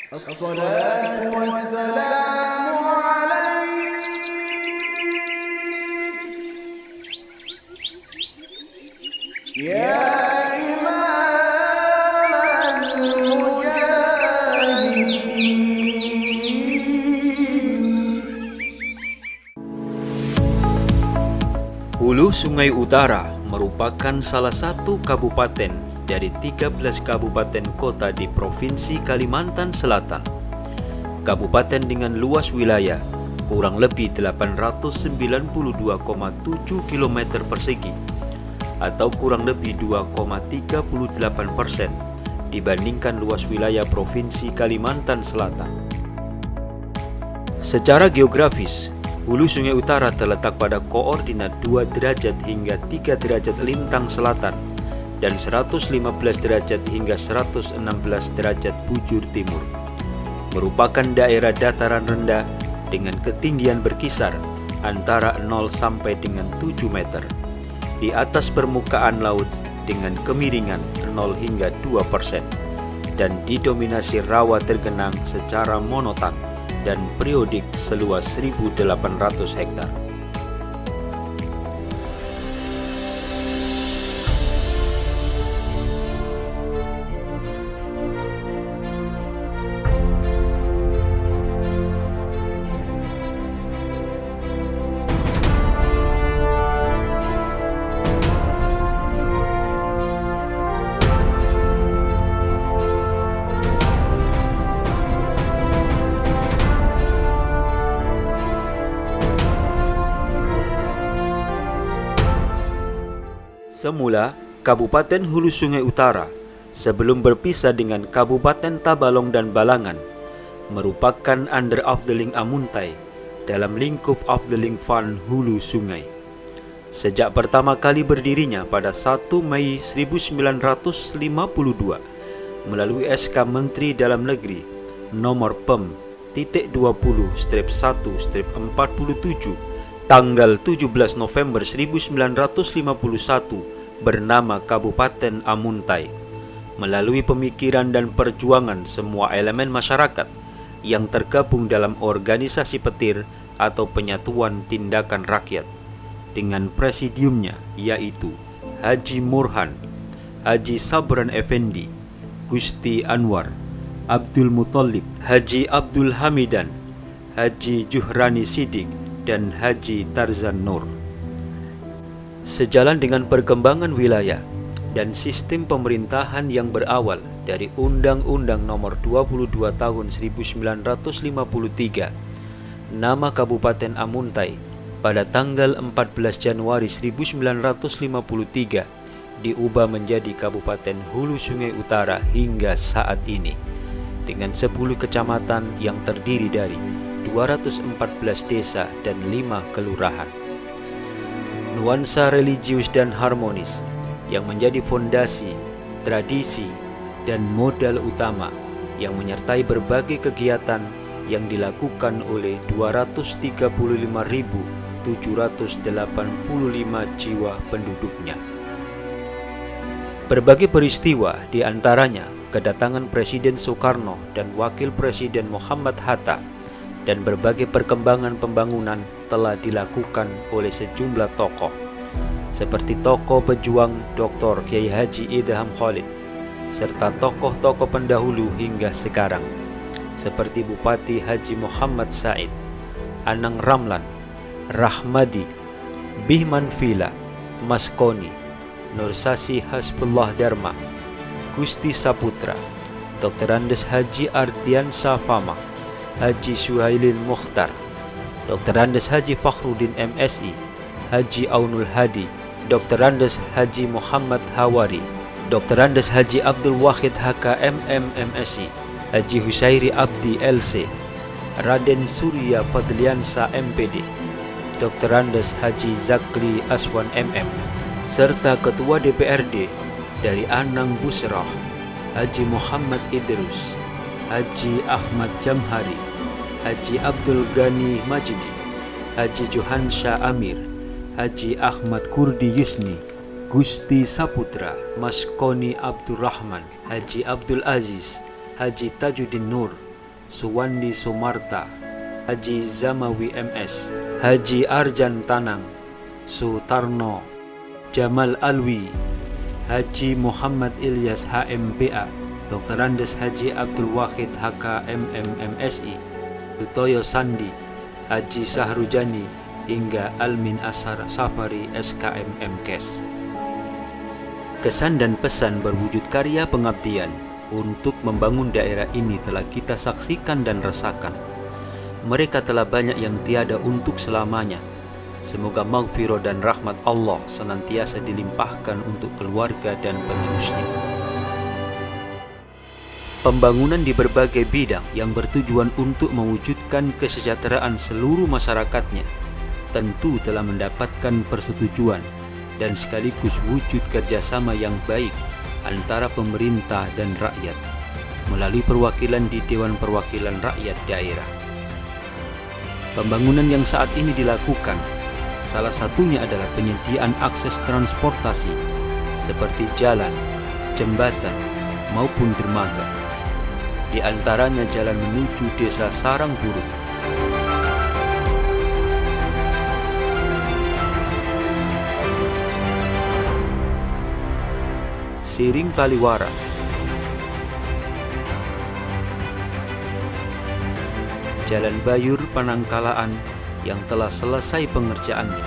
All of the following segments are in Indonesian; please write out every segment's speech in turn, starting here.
الصلاة والسلام عليك يا إمام المجاهدين. Hulu Sungai Utara merupakan salah satu kabupaten dari 13 kabupaten kota di Provinsi Kalimantan Selatan. Kabupaten dengan luas wilayah kurang lebih 892,7 km persegi atau kurang lebih 2,38% dibandingkan luas wilayah Provinsi Kalimantan Selatan. Secara geografis, Hulu Sungai Utara terletak pada koordinat 2 derajat hingga 3 derajat lintang selatan dan 115 derajat hingga 116 derajat bujur timur. Merupakan daerah dataran rendah dengan ketinggian berkisar antara 0 sampai dengan 7 meter. Di atas permukaan laut dengan kemiringan 0 hingga 2% dan didominasi rawa tergenang secara monoton dan periodik seluas 1.800 hektar. Semula, Kabupaten Hulu Sungai Utara sebelum berpisah dengan Kabupaten Tabalong dan Balangan merupakan under Afdeling Amuntai dalam lingkup Afdeling Van Hulu Sungai. Sejak pertama kali berdirinya pada 1 Mei 1952 melalui SK Menteri Dalam Negeri nomor PEM .20/1/47 tanggal 17 November 1951 bernama Kabupaten Amuntai, melalui pemikiran dan perjuangan semua elemen masyarakat yang tergabung dalam organisasi petir atau penyatuan tindakan rakyat, dengan presidiumnya yaitu Haji Murhan, Haji Sabran Effendi, Gusti Anwar, Abdul Muthalib, Haji Abdul Hamidan, Haji Juhrani Sidik, dan Haji Tarzan Nur. Sejalan dengan perkembangan wilayah dan sistem pemerintahan yang berawal dari Undang-Undang Nomor 22 Tahun 1953, nama Kabupaten Amuntai pada tanggal 14 Januari 1953 diubah menjadi Kabupaten Hulu Sungai Utara hingga saat ini, dengan 10 kecamatan yang terdiri dari 214 desa dan 5 kelurahan. Nuansa religius dan harmonis yang menjadi fondasi, tradisi, dan modal utama yang menyertai berbagai kegiatan yang dilakukan oleh 235.785 jiwa penduduknya. Berbagai peristiwa, diantaranya kedatangan Presiden Soekarno dan Wakil Presiden Muhammad Hatta, dan berbagai perkembangan pembangunan telah dilakukan oleh sejumlah tokoh, seperti tokoh pejuang Dr. Kiai Haji Idham Khalid, serta tokoh-tokoh pendahulu hingga sekarang, seperti Bupati Haji Muhammad Said, Anang Ramlan, Rahmadi, Bihman Vila, Maskoni, Nursasi Hasbullah Dharma, Gusti Saputra, Dr. Andes Haji Ardian Safama, Haji Suhailin Mukhtar, Dr. Andes Haji Fakhruddin MSI, Haji Aunul Hadi, Dr. Andes Haji Muhammad Hawari, Dr. Andes Haji Abdul Wahid HKMM MSI, Haji Husairi Abdi LC, Raden Surya Fadliansa MPD, Dr. Andes Haji Zakri Aswan MM, serta Ketua DPRD dari Anang Busrah, Haji Muhammad Idrus, Haji Ahmad Jamhari, Haji Abdul Ghani Majidi, Haji Johansyah Amir, Haji Ahmad Kurdi Yusni, Gusti Saputra, Maskoni Abdurrahman, Haji Abdul Aziz, Haji Tajuddin Nur, Suwandi Sumarta, Haji Zamawi MS, Haji Arjan Tanang, Sutarno, Jamal Alwi, Haji Muhammad Ilyas HMBA, Dr. Andes Haji Abdul Wahid HKMM MSI, Sutoyo Sandi, Haji Sahrujani, hingga Almin Ashar Safari SKM MKes. Kesan dan pesan berwujud karya pengabdian untuk membangun daerah ini telah kita saksikan dan rasakan. Mereka telah banyak yang tiada untuk selamanya. Semoga maghfirah dan rahmat Allah senantiasa dilimpahkan untuk keluarga dan penerusnya. Pembangunan di berbagai bidang yang bertujuan untuk mewujudkan kesejahteraan seluruh masyarakatnya tentu telah mendapatkan persetujuan dan sekaligus wujud kerjasama yang baik antara pemerintah dan rakyat melalui perwakilan di Dewan Perwakilan Rakyat Daerah. Pembangunan yang saat ini dilakukan salah satunya adalah penyediaan akses transportasi seperti jalan, jembatan maupun dermaga. Di antaranya jalan menuju Desa Sarangburung, Siring Paliwara, Jalan Bayur Panangkalaan yang telah selesai pengerjaannya,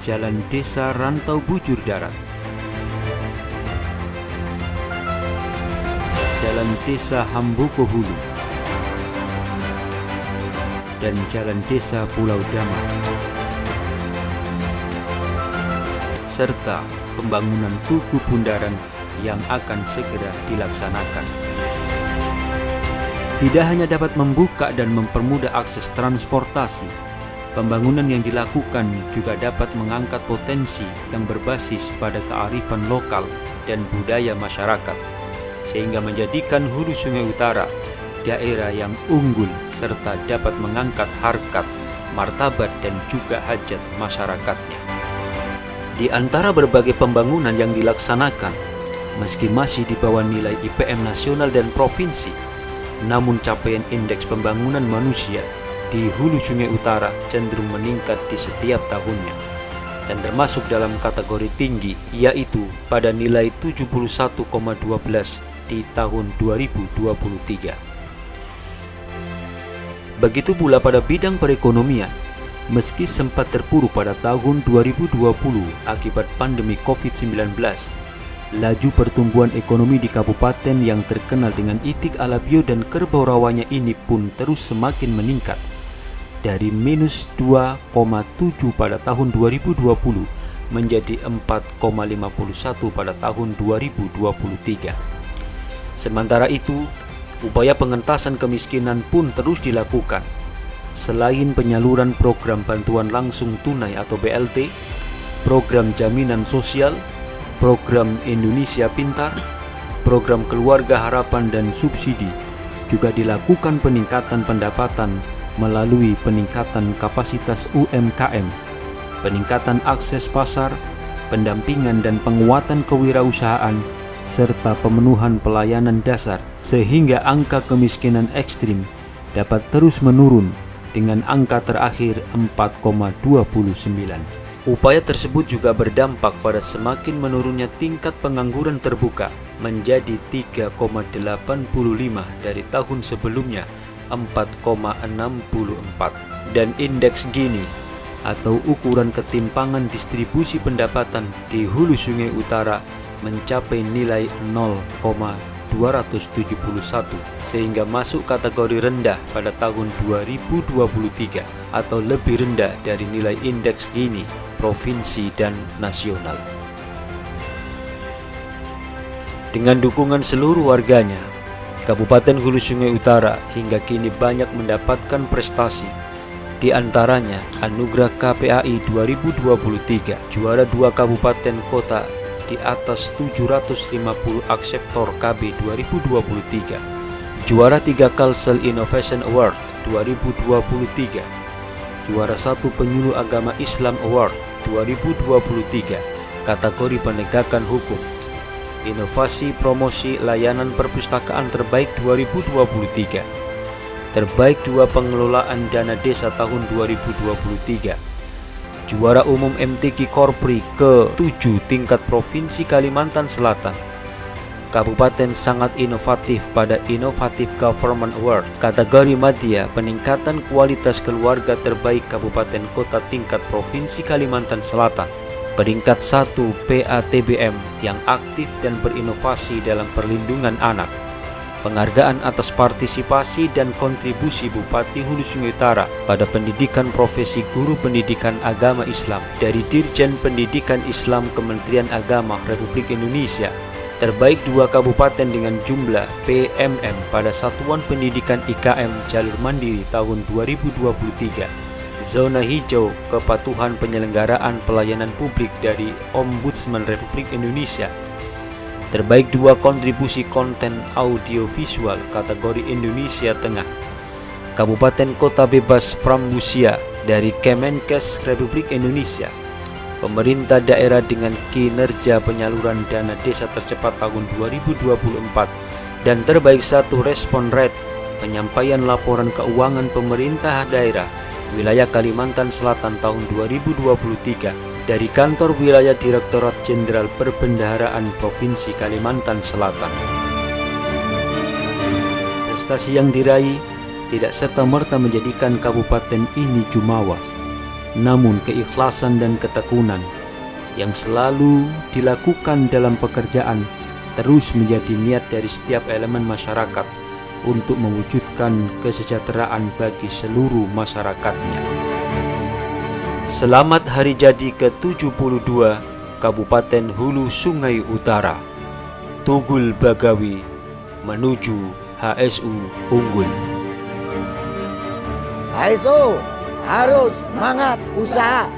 Jalan Desa Rantau Bujur Darat, Jalan Desa Hambuko Hulu, dan Jalan Desa Pulau Damar, serta pembangunan Tugu Bundaran yang akan segera dilaksanakan. Tidak hanya dapat membuka dan mempermudah akses transportasi, pembangunan yang dilakukan juga dapat mengangkat potensi yang berbasis pada kearifan lokal dan budaya masyarakat, sehingga menjadikan Hulu Sungai Utara daerah yang unggul serta dapat mengangkat harkat, martabat dan juga hajat masyarakatnya. Di antara berbagai pembangunan yang dilaksanakan, meski masih di bawah nilai IPM nasional dan provinsi, namun capaian indeks pembangunan manusia di Hulu Sungai Utara cenderung meningkat di setiap tahunnya, dan termasuk dalam kategori tinggi, yaitu pada nilai 71,12 di tahun 2023. Begitu pula pada bidang perekonomian. Meski sempat terpuruk pada tahun 2020 akibat pandemi COVID-19, laju pertumbuhan ekonomi di kabupaten yang terkenal dengan itik alabio dan kerbau rawanya ini pun terus semakin meningkat, dari minus 2,7 pada tahun 2020 menjadi 4,51 pada tahun 2023. Sementara itu, upaya pengentasan kemiskinan pun terus dilakukan. Selain penyaluran program bantuan langsung tunai atau BLT, program jaminan sosial, program Indonesia Pintar, program keluarga harapan dan subsidi, juga dilakukan peningkatan pendapatan melalui peningkatan kapasitas UMKM, peningkatan akses pasar, pendampingan dan penguatan kewirausahaan, serta pemenuhan pelayanan dasar, sehingga angka kemiskinan ekstrim dapat terus menurun dengan angka terakhir 4,29. Upaya tersebut juga berdampak pada semakin menurunnya tingkat pengangguran terbuka menjadi 3,85 dari tahun sebelumnya 4,64, dan indeks Gini atau ukuran ketimpangan distribusi pendapatan di Hulu Sungai Utara mencapai nilai 0,271 sehingga masuk kategori rendah pada tahun 2023 atau lebih rendah dari nilai indeks Gini provinsi dan nasional. Dengan dukungan seluruh warganya, Kabupaten Hulu Sungai Utara hingga kini banyak mendapatkan prestasi, di antaranya Anugerah KPAI 2023, juara 2 kabupaten kota di atas 750 akseptor KB 2023, juara 3 Kalsel Innovation Award 2023, juara 1 Penyuluh Agama Islam Award 2023 kategori penegakan hukum, Inovasi Promosi Layanan Perpustakaan Terbaik 2023, Terbaik 2 Pengelolaan Dana Desa tahun 2023, Juara Umum MTQ Korpri ke-7 tingkat Provinsi Kalimantan Selatan. Kabupaten sangat inovatif pada Innovative Government Award kategori Madya peningkatan kualitas keluarga terbaik Kabupaten Kota tingkat Provinsi Kalimantan Selatan. Peringkat 1 PATBM yang aktif dan berinovasi dalam perlindungan anak. Penghargaan atas partisipasi dan kontribusi Bupati Hulu Sungai Utara pada pendidikan profesi guru pendidikan agama Islam dari Dirjen Pendidikan Islam Kementerian Agama Republik Indonesia. Terbaik 2 kabupaten dengan jumlah PMM pada Satuan Pendidikan IKM Jalur Mandiri tahun 2023. Zona hijau kepatuhan penyelenggaraan pelayanan publik dari Ombudsman Republik Indonesia. Terbaik 2 kontribusi konten audiovisual kategori Indonesia Tengah. Kabupaten Kota Bebas Prambusia dari Kemenkes Republik Indonesia. Pemerintah daerah dengan kinerja penyaluran dana desa tercepat tahun 2024 dan terbaik 1 respon rate penyampaian laporan keuangan pemerintah daerah wilayah Kalimantan Selatan tahun 2023 dari Kantor Wilayah Direktorat Jenderal Perbendaharaan Provinsi Kalimantan Selatan. Prestasi yang diraih tidak serta-merta menjadikan kabupaten ini jumawa, namun keikhlasan dan ketekunan yang selalu dilakukan dalam pekerjaan terus menjadi niat dari setiap elemen masyarakat untuk mewujudkan kesejahteraan bagi seluruh masyarakatnya. Selamat Hari Jadi ke-72 Kabupaten Hulu Sungai Utara. Tugul Bagawi menuju HSU Unggul. HSU harus semangat usaha.